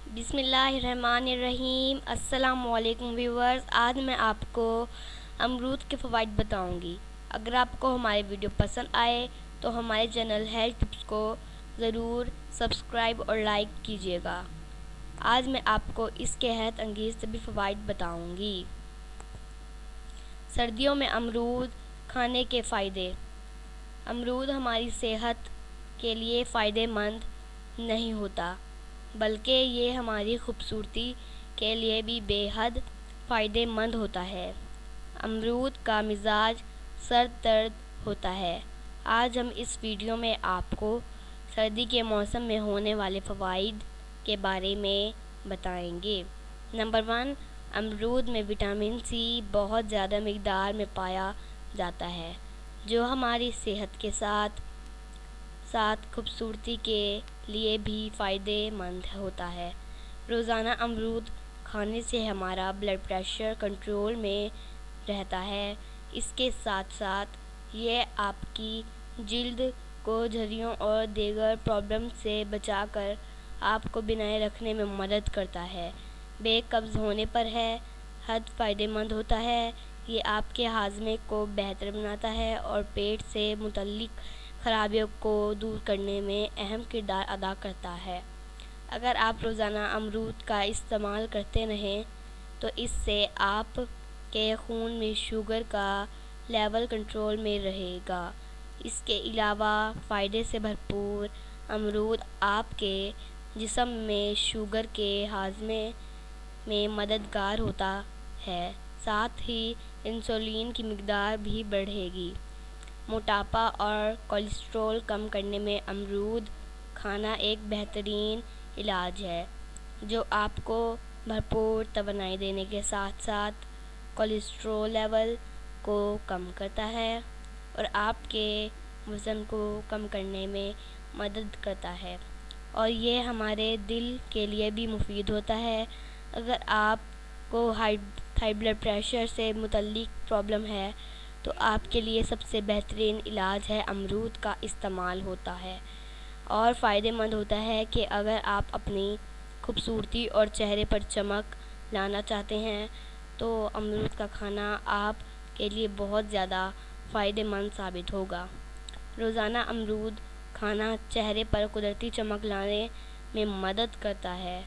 بسم اللہ الرحمن الرحیم۔ السلام علیکم ویورز، آج میں آپ کو امرود کے فوائد بتاؤں گی۔ اگر آپ کو ہماری ویڈیو پسند آئے تو ہمارے چینل ہیلتھ ٹپس کو ضرور سبسکرائب اور لائک کیجیے گا۔ آج میں آپ کو اس کے حیرت انگیز طبی فوائد بتاؤں گی۔ سردیوں میں امرود کھانے کے فائدے۔ امرود ہماری صحت کے لیے فائدہ مند نہیں ہوتا بلکہ یہ ہماری خوبصورتی کے لیے بھی بے حد فائدہ مند ہوتا ہے۔ امرود کا مزاج سرد ترد ہوتا ہے۔ آج ہم اس ویڈیو میں آپ کو سردی کے موسم میں ہونے والے فوائد کے بارے میں بتائیں گے۔ نمبر 1، امرود میں وٹامن سی بہت زیادہ مقدار میں پایا جاتا ہے جو ہماری صحت کے ساتھ ساتھ خوبصورتی کے لیے بھی فائدہ مند ہوتا ہے۔ روزانہ امرود کھانے سے ہمارا بلڈ پریشر کنٹرول میں رہتا ہے۔ اس کے ساتھ ساتھ یہ آپ کی جلد کو جھریوں اور دیگر پرابلم سے بچا کر آپ کو بنائے رکھنے میں مدد کرتا ہے۔ بے قبض ہونے پر ہے حد فائدہ مند ہوتا ہے۔ یہ آپ کے ہاضمے کو بہتر بناتا ہے اور پیٹ سے متعلق خرابیوں کو دور کرنے میں اہم کردار ادا کرتا ہے۔ اگر آپ روزانہ امرود کا استعمال کرتے رہیں تو اس سے آپ کے خون میں شوگر کا لیول کنٹرول میں رہے گا۔ اس کے علاوہ فائدے سے بھرپور امرود آپ کے جسم میں شوگر کے ہاضمے میں مددگار ہوتا ہے، ساتھ ہی انسولین کی مقدار بھی بڑھے گی۔ موٹاپا اور کولیسٹرول کم کرنے میں امرود کھانا ایک بہترین علاج ہے جو آپ کو بھرپور توانائی دینے کے ساتھ ساتھ کولیسٹرول لیول کو کم کرتا ہے اور آپ کے وزن کو کم کرنے میں مدد کرتا ہے، اور یہ ہمارے دل کے لیے بھی مفید ہوتا ہے۔ اگر آپ کو ہائی بلڈ پریشر سے متعلق پرابلم ہے تو آپ کے لیے سب سے بہترین علاج ہے امرود کا استعمال ہوتا ہے اور فائدہ مند ہوتا ہے کہ اگر آپ اپنی خوبصورتی اور چہرے پر چمک لانا چاہتے ہیں تو امرود کا کھانا آپ کے لیے بہت زیادہ فائدہ مند ثابت ہوگا۔ روزانہ امرود کھانا چہرے پر قدرتی چمک لانے میں مدد کرتا ہے۔